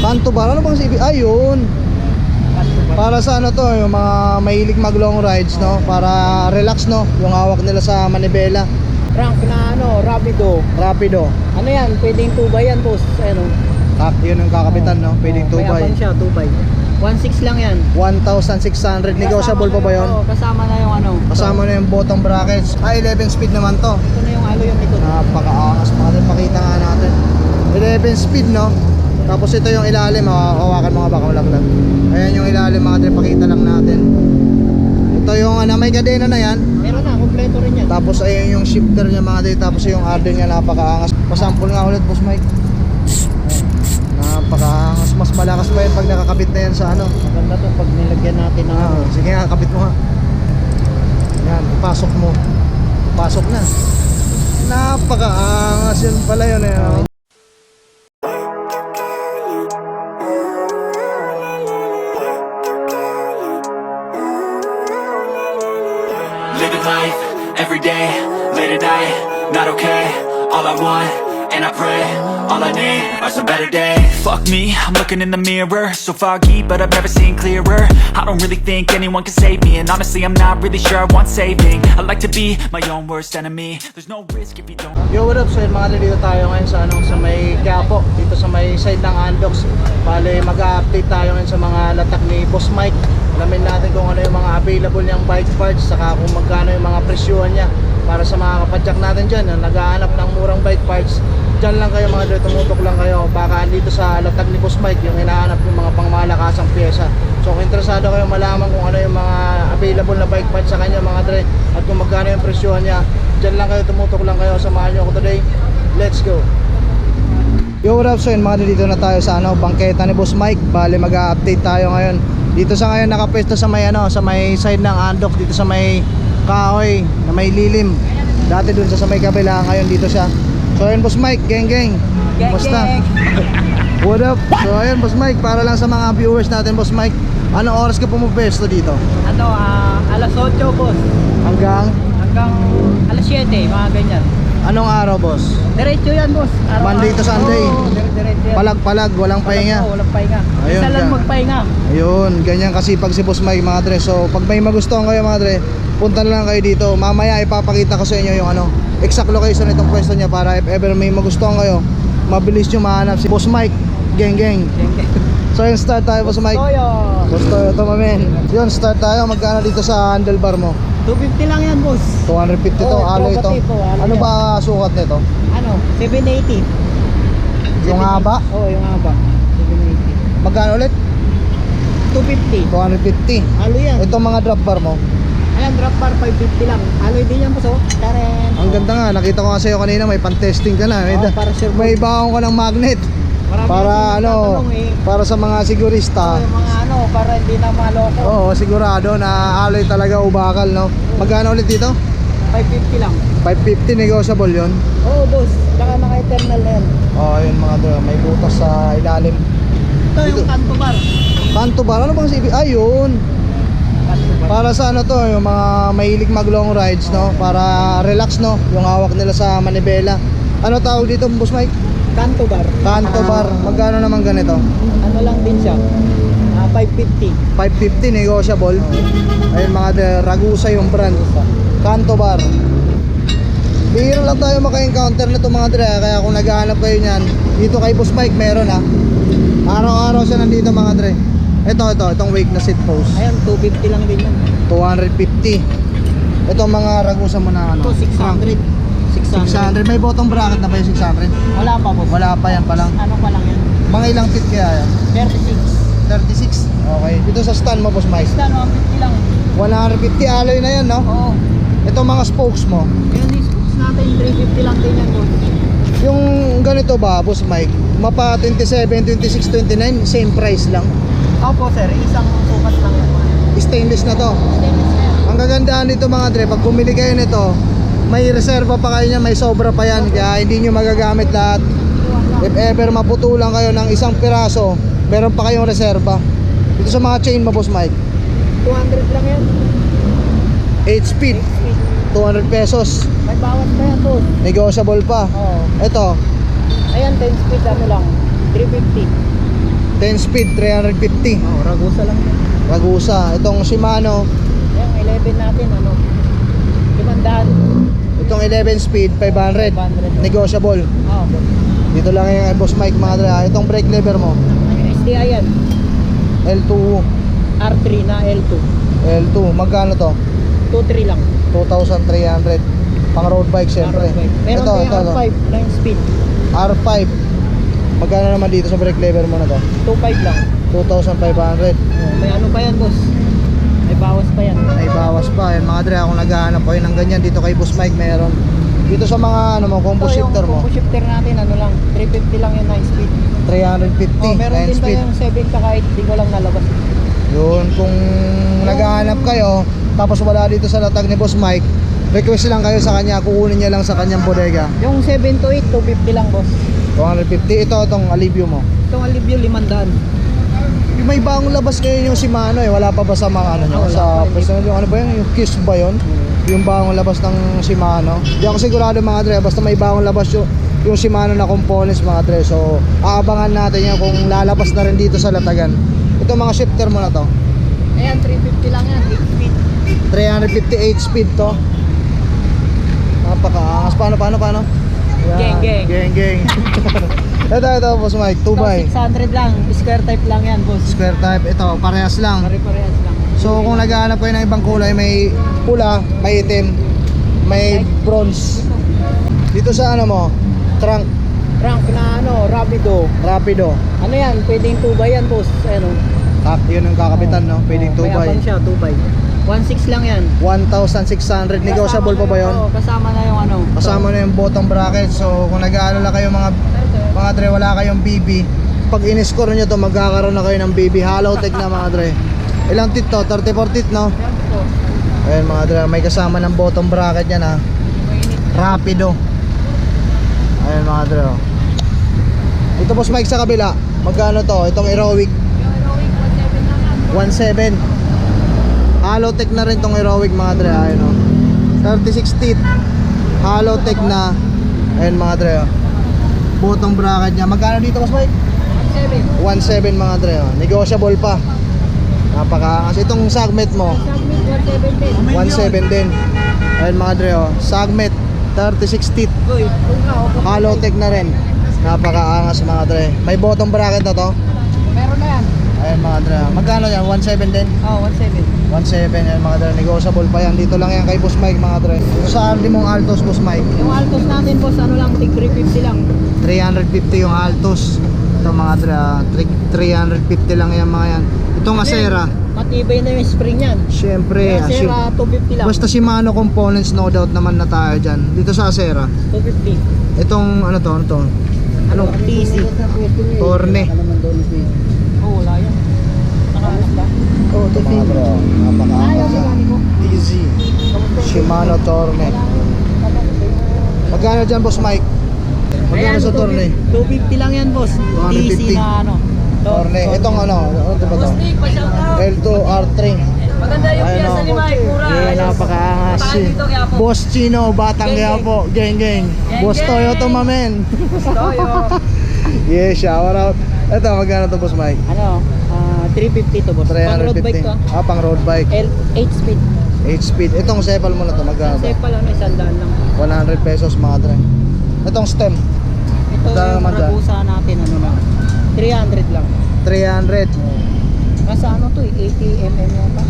Kanto bar, ano bang CB? Ayun. Para sa ano to, yung mga mahilig mag long rides, no? Para relax, no? Yung hawak nila sa manibela. Rank na ano, rapido. Rapido. Ano yan, pwedeng 2x yan boss. Ano? Yun yung kakapitan, no? Pwedeng 2x. Mayabang siya, 2x. 1.6 lang yan. 1,600. Negotiable pa ba yun? Oo, kasama na yung ano. Kasama na yung bottom brackets. 11 speed naman to. Ito na yung halo yung likod. Napakaangas pa rin, pakita nga natin. 11 speed, no? Tapos ito yung ilalim, hawakan mga baka malaglag. Ayan yung ilalim mga dre, pakita lang natin. Ito yung may kadena na yan. Meron na, kompleto rin yan. Tapos ayun yung shifter niya mga dre. Tapos yung harden niya, napakaangas. Pasample nga ulit boss Mike. Napakaangas, mas malakas pa yan pag nakakabit na yan sa ano. Maganda to pag nilagyan natin ng ano. Sige nga, kabit mo nga. Yan, ipasok mo. Pasok na. Napakaangas yun pala yun eh. Living life, everyday, late at night, not okay. All I want, and I pray, all I need are some better days. Fuck me, I'm looking in the mirror, so foggy, but I've never seen clearer. I don't really think anyone can save me, and honestly I'm not really sure I want saving. I like to be my own worst enemy. There's no risk if you don't. Yo, what up? So yun mga dre, dito tayo ngayon sa, sa may Quiapo, dito sa may side ng Andox. Bale, mag-update tayo ngayon sa mga latak ni Boss Mike. Alamin natin kung ano yung mga available niyang bike parts, saka kung magkano yung mga presyuhan niya para sa mga kapadyak natin dyan na naghahanap ng murang bike parts. Dyan lang kayo mga dre, tumutok lang kayo. Baka dito sa latag ni Boss Mike yung hinahanap yung mga pangmalakasang pyesa. So kung interesado kayo malaman kung ano yung mga available na bike parts sa kanya mga dre, at kung magkano yung presyuhan niya, dyan lang kayo, tumutok lang kayo. Samahan nyo ako today. Let's go. Yo, what up? So yun mga dre, dito na tayo sa bangketa ni Boss Mike. Bale, mag-update tayo ngayon. Dito sa ngayon nakapwesto sa may sa may side ng Andox, dito sa may kahoy na may lilim. Dati dun sa may kabila, ngayon dito siya. So ayun Boss Mike, geng. Basta. What up? So ayun Boss Mike, para lang sa mga viewers natin Boss Mike, anong oras ka pumupwesto dito? Ano, alas 8 boss. Hanggang Alas 7, mga ganyan. anong araw boss? Diretso yan boss. Monday to Sunday. Oo, diretso yan. Palag, walang pahinga. Walang pahinga. Ayun, Isa lang ka. magpahinga. Ayun, ganyan kasipag si Boss Mike mga dre. So pag may magustuhan kayo mga dre, punta na lang kayo dito. Mamaya ipapakita ko sa inyo yung exact location nitong pwesto niya, para if ever may magustuhan kayo, mabilis nyo mahanap si Boss Mike. Geng. So yun, start tayo Boss Mike. Boss Toyo to mamen. Yun, start tayo. Magkano dito sa handlebar mo? 250 lang yan boss. 250 to, Oo, alloy ito. prototype, alloy Ano yan. ba sukat nito? Ano, 780. Yung haba? Oo, yung haba. 780. Magkano ulit? 250. 250. Halo yan. Itong mga drop bar mo, Ayan, drop bar 550 lang. Haloy din yan boss, oh. Karen. ang ganda nga. Nakita ko nga sa'yo kanina, may pan-testing ka na. Oo, para sure. May baong ka ng magnet. Marami Para kasi nagtatanong, eh. para sa mga sigurista. Yung mga para hindi na maloko. Oo, sigurado na alloy talaga o bakal, no? Magkano ulit dito? 550 lang. 550, negotiable yun. Oo boss, saka naka-eternal na yan. Oo, yun mga dro, may butas sa ilalim. Ito yung kanto bar. Kanto bar, ano bang CB? Ayun. Kanto bar. Para sa ano to, yung mga mahilig mag long rides, no? Para relax, no? Yung hawak nila sa manibela. Ano tawag dito, Boss Mike? Kanto bar. Kanto bar. Magkano naman ganito? Ano lang din siya. 550. 550, negotiable. Ayun mga Ragusa yung brand. Kanto bar. Bihira lang tayo maka-encounter nito mga dre, kaya kung naghahanap kayo niyan, dito kay Boss Mike meron Araw-araw siya nandito mga dre. Itong wake na seat post. Ayan, 250 lang din yan. 250. Itong mga Ragusa mo na Ito, 600. 600. May bottom bracket na ba yung 600? Wala pa boss. Wala pa yan pa lang. Ano pa lang yan? Mga ilang feet kaya yan? 36. 36. Okay. Dito sa stand mo Boss Mike. Basta 150 lang. 150 alloy na yan, no? Oo. Itong mga spokes mo. Yung discs natin, 350 lang din yan boss. Yung ganito ba, Boss Mike? Mapa 27, 26, 29, same price lang. Opo sir, isang sukat lang yan. Stainless na to. Stainless na yan. Ang kagandahan nito mga dre, pag bumili kayo nito, may reserva pa kayo niya, may sobra pa yan. Kaya hindi nyo magagamit lahat. If ever maputulan kayo ng isang piraso, meron pa kayong reserva. Dito sa mga chain mo Boss Mike, 200 lang yan. 8 speed, 200 pesos. May bawas pa yan boss. Negotiable pa. Oo. Ito, Ayan, 10 speed ano lang, 350. 10 speed, 350. Oh, Ragusa lang yan. Ragusa. Itong Shimano, Yung 11 natin, ano, 500. itong 11 speed, 500. 500. Negotiable. Oh, boss. Dito lang yung Boss Mike mga dre. Itong brake lever mo, STI yan. L2, R3 na L2. L2. Magkano to? 2.3 lang. 2,300. Pang road bike syempre. Meron Ito, tayong ito. R5 9 speed. R5. Magkano naman dito sa brake lever mo na to? 2.5 lang. 2,500. Oh, may ano pa yan, boss? May bawas pa yan. May bawas pa. Yan mga dre, kung naghahanap ko ng ganyan dito kay Boss Mike, meron. Dito sa mga ano mo, combo shifter mo, Combo shifter natin, ano lang, 350 lang yung 9 speed. 350. Oh, meron 9 din speed. tayong 7 tsaka 8, di ko lang nalabas. Yun, kung naghahanap kayo, tapos wala dito sa latag ni Boss Mike, request lang kayo sa kanya, kukunin niya lang sa kanyang bodega. Yung 7 to 8, 250 lang, boss. 250. Ito, itong Alivio mo. Itong Alivio, 500. May bagong labas ngayon yung Shimano eh. Wala pa ba sa mga ano nyo? Wala Sa pa. personal yung ano ba yun? Yung Kiss ba yun? Yung bagong labas ng Shimano. Di ako sigurado mga dre. Basta may bagong labas yung Shimano na components mga dre. So aabangan natin yan kung lalabas na rin dito sa latagan. Ito mga shifter mo na to. Ayan, 350 lang yan, 8 speed. 358 speed to. Napakaangas. Paano? Geng, geng. Geng. ito Boss Mike. 2x. 600 lang, square type lang yan, boss. Square type. Ito parehas lang. Pare-parehas lang. So kung naghahanap kayo ng ibang kulay, may pula, may itim, may bronze. Dito sa ano mo, trunk, Rank na ano, rapido. Ano yan, pwedeng 2x yan, boss. Ano? Yun yung kakapitan, no? Pwedeng 2 May by abang siya, 2x. 1.6 lang yan. 1,600. Negotiable pa ba yun? Oo, kasama na yung ano. Kasama na yung bottom bracket. So kung nag-aalala kayo mga dre, wala kayong BB, pag in-score nyo to, magkakaroon na kayo ng BB. Hollow tech na mga dre. Ilang tit to? 34 tit, no? Ayan mga dre, may kasama ng bottom bracket yan, ha? Rapido. Ayan mga dre, oh. Ito Boss Mike sa kabila, magkano to? Itong Heroic 1.7. Hollow tech na rin tong Heroic mga dre. Ayan, oh. 36 teeth. Hollow tech na. Ayan mga dre, oh. Bottom bracket niya. Magkano dito Boss Mike? 1.7 mga dre, oh. Negotiable pa. Napakaangas. Itong Sagmet mo 1.7 din. Ayan mga dre, oh. Sagmet 36 teeth. Hollow tech na rin. Napakaangas mga dre. May bottom bracket na to. Meron na yan. Ayan mga dre. Magkano yan? 1.7 din? Oh, 1.7. 1.7 yan mga dre. Negotiable pa yan. Dito lang yan kay Boss Mike mga dre. Ito sa Ardi mong Altos Boss Mike. Yung Altos natin, boss, ano lang, tig 350 lang. 350 yung Altos. Ito mga dre. 350 lang yan mga yan. Itong Acera. Matibay na yung spring yan. Syempre. Acera, 250 lang. Basta Shimano components, no doubt naman na tayo dyan. Dito sa Acera. 250. Itong ano to? Ano? TC. Torne. Oh, wala yan. Nakahanap ba? Oh, ito mga bro. Napakaangas yan. TZ. Shimano Torne. Magkano dyan Boss Mike? Magkano sa Torne? 250 lang yan, boss. 250. TC na ano. Torne. Itong ano ba to? L2 R3. Maganda yung Ayun, piyesa oh. ni Mike, mura. Yeah, napakaangas. Paano dito kaya po? Boss Chino, Batang Geng, Quiapo. Geng. Boss geng. Toyo to mamen. Toyo. Yeah, shout out. Ito, magkano to Boss Mike? Ano? 350 to, boss. Pang road bike 350. to. Pang road bike. 8 speed. 8 speed. Itong Cepal mo na to, magkano Kasi to? pala, ano, 100 lang. 100 pesos mga dre. Itong stem, Ito Magkano yung naman dyan? Ragusa natin, ano lang. 300 lang. 300. Nasa ano to, 80 mm yata.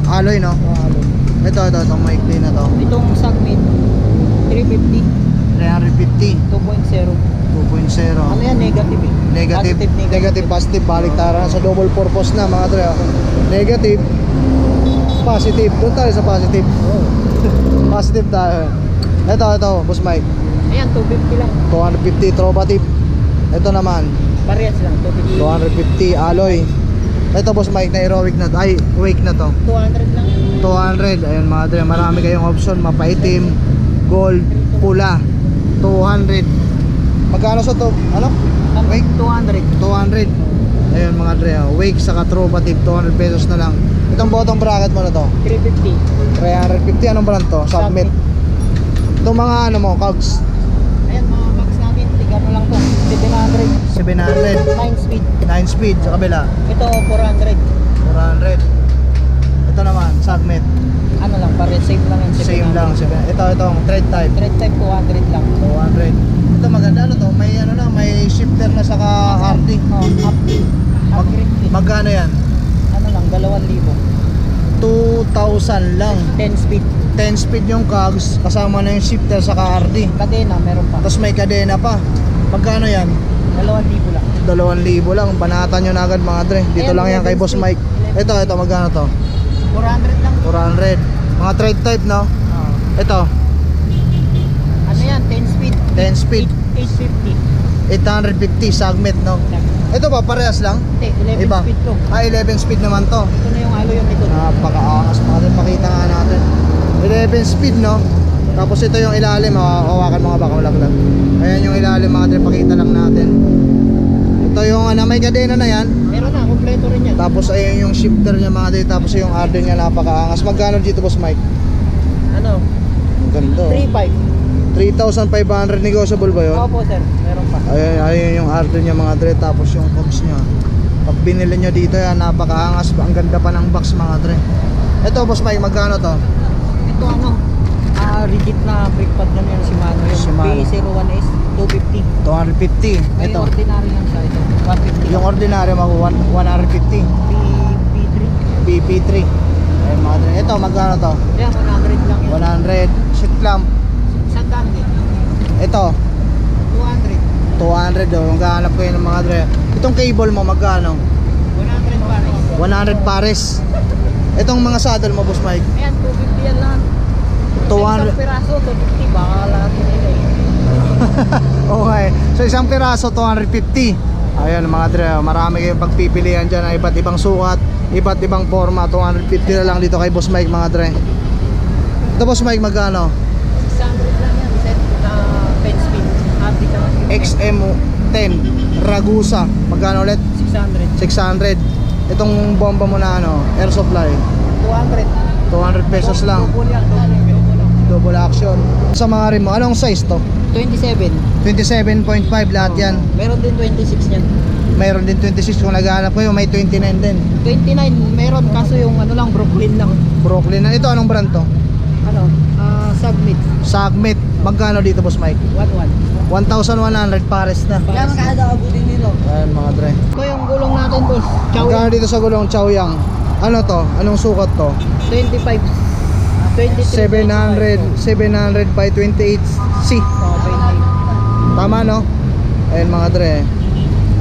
Alloy, no? Ito, itong maikli na to. Itong Sagmit, 350, 350. 2.0. 2.0. Ano yan, negative eh. Negative, positive, baliktaran sa double purpose na mga dre. Negative, positive. Doon tayo sa positive. Positive tayo. Ito, Boss Mike. Ayan, 250 lang. 250 Trova tip. Ito naman, Parehas lang, 250 250. alloy. Ito Boss Mike na Heroic na to. Ay, wake na to. 200 lang. 200. Ayun mga dre, marami kayong option. Mapaitim, gold, pula. 200. Magkano sa to? Ano? Wake? 200. 200. Ayun mga dre, wake saka Trova tip, 200 pesos na lang. Itong bottom bracket mo na to, 350. 350. Anong brand to? Submit. Itong mga ano mo, cogs. Ayan, mga box natin, tigano lang to. 700. 700. 9 speed. 9 speed sa kabila. Ito 400. 400. Ito naman, Sagmet. Ano lang, pare same lang yan. Same lang. Itong thread type. Thread type 200 lang. 200. Ito maganda ano to, may ano na, may shifter na saka RD. Oh, upgrade din. Magkano yan? Ano lang, 2,000. 2,000 lang. 10 speed. 10 speed yung cogs, kasama na yung shifter saka RD. Kadena, meron pa. Tapos may kadena pa. Magkano yan? 2,000 lang. 2,000 lang. Banatan nyo na agad mga dre. Dito Ayan, lang yan kay 11 Boss speed. Mike. Ito, magkano to? 400 lang. 400. Mga thread type, no? Oh. Ito, Ano yan, 10 speed. 10 speed. 850. 850 Sagmet, no? Ito ba, parehas lang? Hindi, 11 Iba. speed to. 11 speed naman to. Ito na yung alo yung likod. Napakaangas mga dre. Pakita nga natin. 11 speed, no? Tapos ito yung ilalim, hawakan mga baka malaglag. Ayan yung ilalim mga dre, pakita lang natin. Ito yung may kadena na yan. Meron na, kompleto rin yan. Tapos ayun yung shifter niya mga dre. Tapos yung RD niya napakaangas. Magkano dito Boss Mike? Ano? Ang ganda. 3.5. 3,500 negotiable ba yun? Opo sir, meron pa. Ayun yung RD niya mga dre. Tapos yung cogs niya. Pag binili nyo dito yan, napakaangas. Ang ganda pa ng box mga dre. Ito Boss Mike, magkano to? Ito ano? Rigid na brake pad lang yan si Mano. Yung Shimano. B01S, 250. 250. May Ito. ordinary lang siya ito. 150 Yung ordinary mag 150. B3. BP3. Ayun mga dre. Ito magkano to? Yan, 100 lang yan. 100. Sheet clamp. Sandaan din. Ito 200. 200 oh. Maghahanap ko yun ng mga dre. Itong cable mo magkano? 100 pares. 100 pares. Itong mga saddle mo Boss Mike. Ayan, 250 yan lang. 200. Isang piraso, 250. Baka lahat nila eh. Okay. So isang piraso 250. Ayun mga dre, marami kayong pagpipilian dyan na iba't ibang sukat, iba't ibang forma. 250 na lang dito kay Boss Mike mga dre. Ito Boss Mike magkano? 600 lang yan. Set na 10 speed. Happy ka. XM10 Ragusa. Magkano ulit? 600. 600. Itong bomba mo na ano, air supply. 200. 200 pesos lang. Double yan, double. Double action. Sa mga rim mo, anong size to? 27. 27.5 lahat yan. Meron din 26 yan. Mayroon din 26 kung naghahanap ko yung may 29 din. 29 meron kaso yung ano lang Brooklyn lang. Brooklyn. Ito anong brand to? Ano? Submit. Sagmet. Magkano dito Boss Mike? 1-1. 1,100 pares na. Kaya magkano abutin nito? Ayan mga dre. Ito yung gulong natin boss. Chow Magkano dito sa gulong Chaoyang? Ano to? Anong sukat to? 25. 23. 700 by 28C. Oh, 28. Tama no? Ayan mga dre.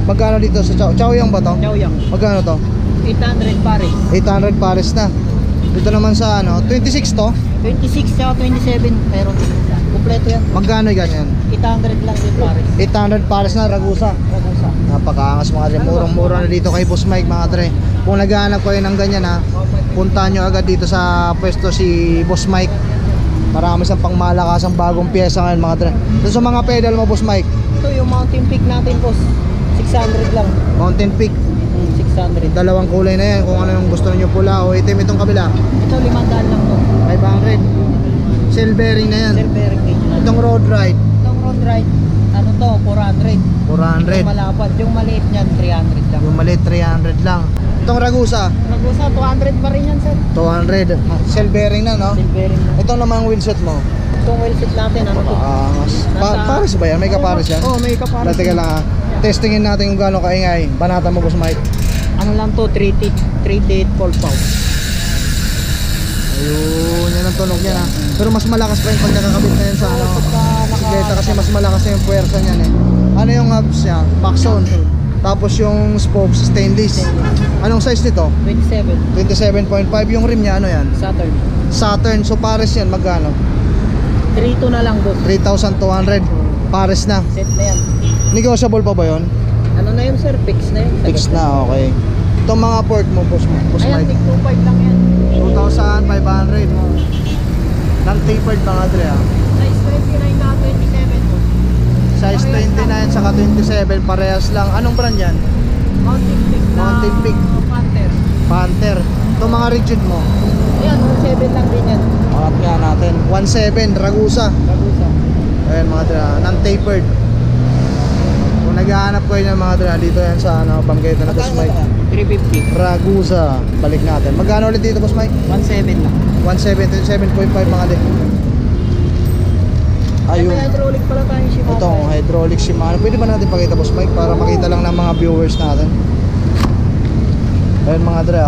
Magkano dito sa Chaoyang ba to? Chow yang. Magkano to? 800 pare. 800 pares na. Dito naman sa ano, 26 to. 26 tsaka 27 meron din. Kompleto yan. Magkano ganyan? 800 lang din pare. 800 pares na Ragusa. Ragusa. Napakaangas mga dre. Murang-mura na dito kay Boss Mike mga dre. Kung naghahanap kayo ng ganyan ha, puntahan nyo agad dito sa pwesto si Boss Mike. Marami siyang pangmalakasang bagong pyesa ngayon mga dre. Doon sa mga pedal mo Boss Mike, Ito yung Mountain Peak natin boss. 600 lang. Mountain Peak. 600. Dalawang kulay na yan kung ano yung gusto niyo, pula o itim. Itong kabila Ito 500 lang to. 500. Cell bearing na yan. Cell bearing gauge na. Itong road ride Itong road ride, ano to, 400. 400. Yung malapad, yung maliit niyan, 300 lang. Yung maliit 300 lang. Itong Ragusa Ragusa, 200 pa rin yan, sir. 200. Cell bearing na no. Cell bearing na. Ito naman ang wheelset mo. Itong wheelset natin, ano to? Pares ba yan? May kapares yan? Oo, may kapares. Teka lang ha. Testingin natin kung gaano kaingay. Banata mo Boss Mike. Ano lang to, 3-date full pow. Ayun, yan ang tunog niyan ha. Pero mas malakas pa yung pag nakakabit na yan sa ano. Bisikleta kasi mas malakas na yung puwersa niyan eh. Ano yung hubs niya? Maxon. Tapos yung spokes stainless. Anong size nito? 27. 27.5. Yung rim niya ano yan? Saturn. Saturn. So pares yan magkano? 3-2 na lang, boss. 3,200. Pares na. Set na yan. Negotiable pa ba yun? Ano na yun, sir? Fix na yun. Fixed na, okay. Itong mga port mo, Boss Ayan, Mike. tig 2.5 lang yan. 2,500. Non-tapered mga dre ha. Size 29 na 27, boss. Size 29 saka 27 parehas lang. Anong brand yan? Mountain Peak na Mountain Peak. Panther. Panther. Itong mga rigid mo. Ayan, 7 lang din yan. Angat nga natin. 1.7 Ragusa. Ragusa. Ayan mga dre ha. Non-tapered. Kung naghahanap ko yun yung mga dre, dito yan sa ano, Bangketa na Boss Mike. 350. Ragusa, balik natin. Magkano ulit dito Boss Mike? 1.7 lang. 1.7.5 mga de. Ayun. May hydraulic pala tayo Shimano. Itong hydraulic Shimano. Pwede ba natin pakita Boss Mike para makita lang ng mga viewers natin? Ayun mga dre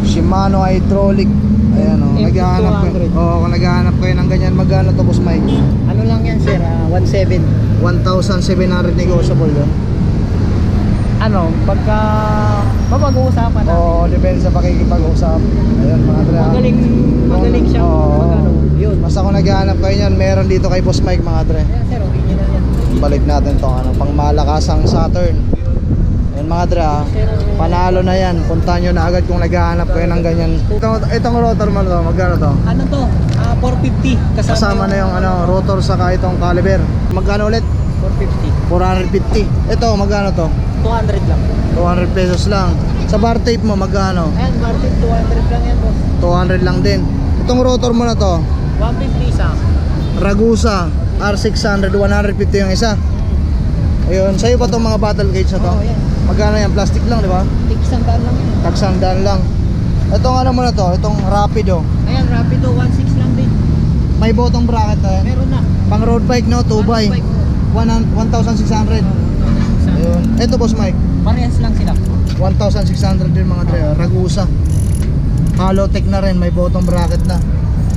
Shimano hydraulic. Ayan o, naghahanap ko. Oo, kung naghahanap kayo ng ganyan, magkano to Boss Mike? Ano lang yan sir? 1.7. 1,700 negotiable yun. Ano, pagka mapag-uusapan natin. Oo, depende sa pakikipag-usap. Ayun mga dre. Magaling siya. Oo. Magano, yun. Basta kung naghahanap kayo yan, meron dito kay Boss Mike mga dre. Ayan sir, original yan. Balik natin to ano, pang malakasang Saturn. Ayun mga dre panalo na yan. Puntahan nyo na agad kung naghahanap kayo ng ganyan. Itong rotor mo to, magkano to? Ano to? 450. Kasama na yung ano, rotor saka itong caliber. Magkano ulit? 450. 450. Ito, magkano to? 200 lang. 200 pesos lang. Sa bar tape mo, magkano? Ayan, Martin, 200 lang yan boss. 200 lang din. Itong rotor mo na to, 150 isa. Ragusa R600, 150 yung isa. Ayun, sa'yo pa itong mga battle cage na to? Oo, yan. Magkano yan? Plastic lang, di ba? Tigsandaan lang yan. Tagsandaan lang. Itong ano mo na to, itong Rapido. Ayan, Rapido 1.6 lang din. May bottom bracket to yan. Meron na. Pang road bike no, 2x. 1,600. Ayun. Ito Boss Mike, Parehas lang sila. 1,600 din mga dre. Ragusa. Halotech na rin, may bottom bracket na.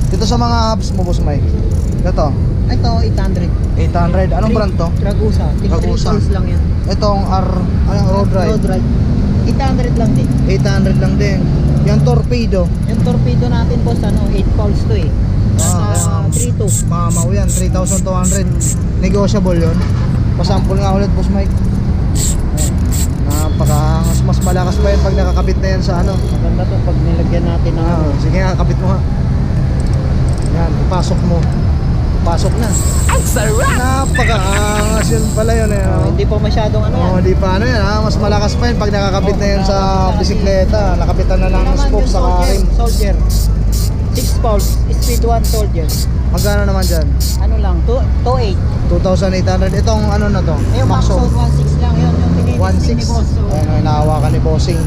Dito sa mga hubs mo Boss Mike. Ito, Ito, 800. 800. Anong brand to? Ragusa. Ragusa. lang yan. Itong anong road ride? Road ride. 800 lang din. 800 lang din. Yung Torpedo. Yung torpedo natin boss, ano, 8 pounds to eh. Nasa 3.2. Mamaw yan, 3,200. Negotiable yun. Pasample nga ulit Boss Mike. Napakahangas. Mas malakas pa yan pag nakakabit na yan sa ano. Maganda to pag nilagyan natin ng ano. Sige nga, kapit mo ha. Yan, ipasok mo. Pasok na. Ang sarap! Napakaangas yun pala yun eh. Oh, hindi pa masyadong ano Oh, yan. di pa ano yan ha. Mas malakas pa yun pag nakakabit na yun sa bisikleta. Nakabitan na lang ng spoke sa rim. Soldier. 6 pounds. Speed 1 soldier. Magkano naman dyan? Ano lang, 2.8. 2,800. Itong ano na to? Ayun, Maxon 1.6 lang yun. Yung tinitis ni 1.6. boss. So, Ayan o, inahawakan ni Bossing.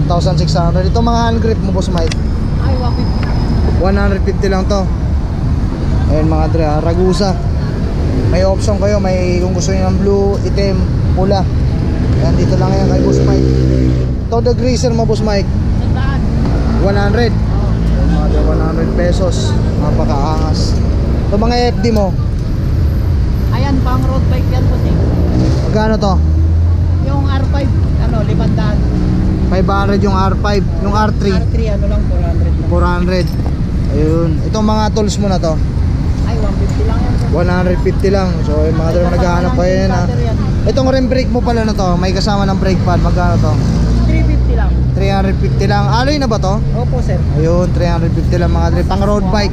1,600. Itong mga hand grip mo Boss Mike. ay, 150. 150 lang to. Ayun mga dre, Ragusa. May option kayo, may kung gusto niyo ng blue, itim, pula. Ayan, dito lang yan kay Boss Mike. Todo greaser mo Boss Mike, Sandaan. 100. Ayun mga dre, 100 pesos. Napakaangas. Ito mga FD mo, Ayan, pang road bike yan boss eh. magkano to? Yung R5, ano, 500. 500 yung R5, yung R3, R3, ano lang, 400 lang. 400. Ayun, itong mga tools mo na to, Ay, 150 lang yan. 150 lang. So ayun mga dre, naghahanap pa yan ha. Itong rim brake mo pala na to, may kasama ng brake pad, magkano to? 350 lang. 350 lang. Alloy na ba to? Opo, sir. Ayun, 350 lang mga dre. Pang road bike,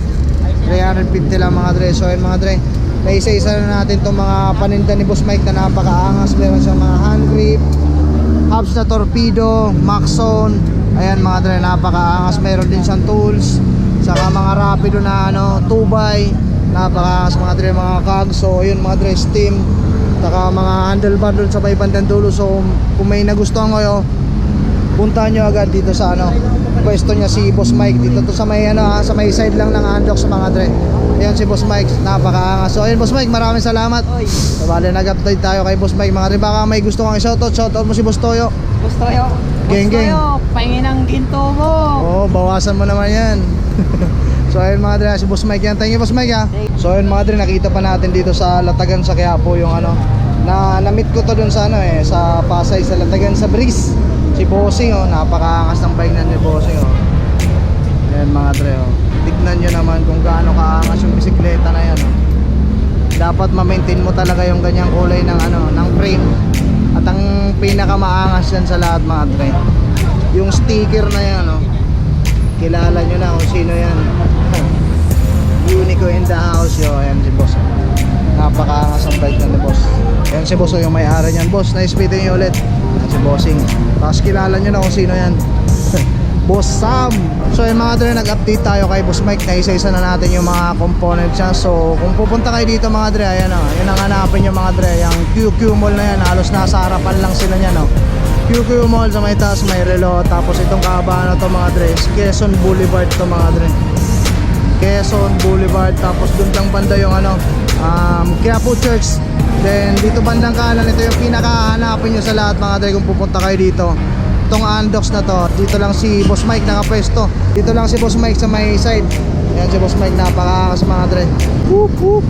350 lang mga dre. So ayun mga dre, may isa-isa na natin itong mga paninda ni Boss Mike na napakaangas. Meron siyang mga hand grip, hubs na Torpedo, Maxon. Ayan mga dre, napakaangas. Meron din siyang tools, saka mga Rapido na ano, 2x. Napakaangas mga dre, mga cogs. So ayun mga dre, steam, saka mga handlebar doon sa may bandang dulo. So kung may nagustuhan kayo, puntahan nyo agad dito sa ano, pwesto niya si Boss Mike. Dito to sa may ano ha, sa may side lang ng Andox sa mga dre. Ayan si Boss Mike, napakaangas. So ayun Boss Mike, maraming salamat. Oy, So bale, nag-update tayo kay Boss Mike mga dre. Baka may gusto kang shoutout, shoutout mo si Boss Toyo. gusto yo. Geng, geng. Pahingin ang ginto mo. Oo, bawasan mo naman yan. So ayun mga dre, si Boss Mike yan. Thank you Boss Mike ha. So ayun mga dre, nakita pa natin dito sa Latagan sa Quiapo yung ano, na-meet ko to dun sa ano eh, sa Pasay, sa Latagan sa Breeze. Si Bossing oh, napakaangas ng bike na ni Bossing oh. Ayan mga dre oh. Tignan nyo naman kung gaano kaangas yung bisikleta na yan oh. Dapat ma-maintain mo talaga yung ganyang kulay ng ano, ng frame. At ang pinakamaangas yan sa lahat mga dre, yung sticker na yan oh. Kilala nyo na kung sino yan. Unico in the house yo. Ayan si Boss. Napakaangas ang bike na ni Boss. Ayan si Boss oh, yung may-ari niyan. Boss, nice meeting you ulit. Ayan si Bossing. Tapos kilala nyo na kung sino yan. Boss Sam. So yung mga dre, nag-update tayo kay Boss Mike na isa-isa na natin yung mga components niya. So kung pupunta kayo dito mga dre, ayan o, yun ang hanapin yung mga dre. Yung QQ Mall na yan, halos nasa harapan lang sila niya, no. QQ Mall sa may taas, may relo. Tapos itong kahabaan na to mga dre, Quezon Boulevard to mga dre. Quezon Boulevard. Tapos dun lang banda yung ano, Quiapo Church. Then dito bandang kanan, ito yung pinakahanapin nyo sa lahat mga dre kung pupunta kayo dito. Itong Andox na to, dito lang si Boss Mike nakapwesto. Dito lang si Boss Mike sa may side. Ayan si Boss Mike, napakakas mga dre. Whoop whoop.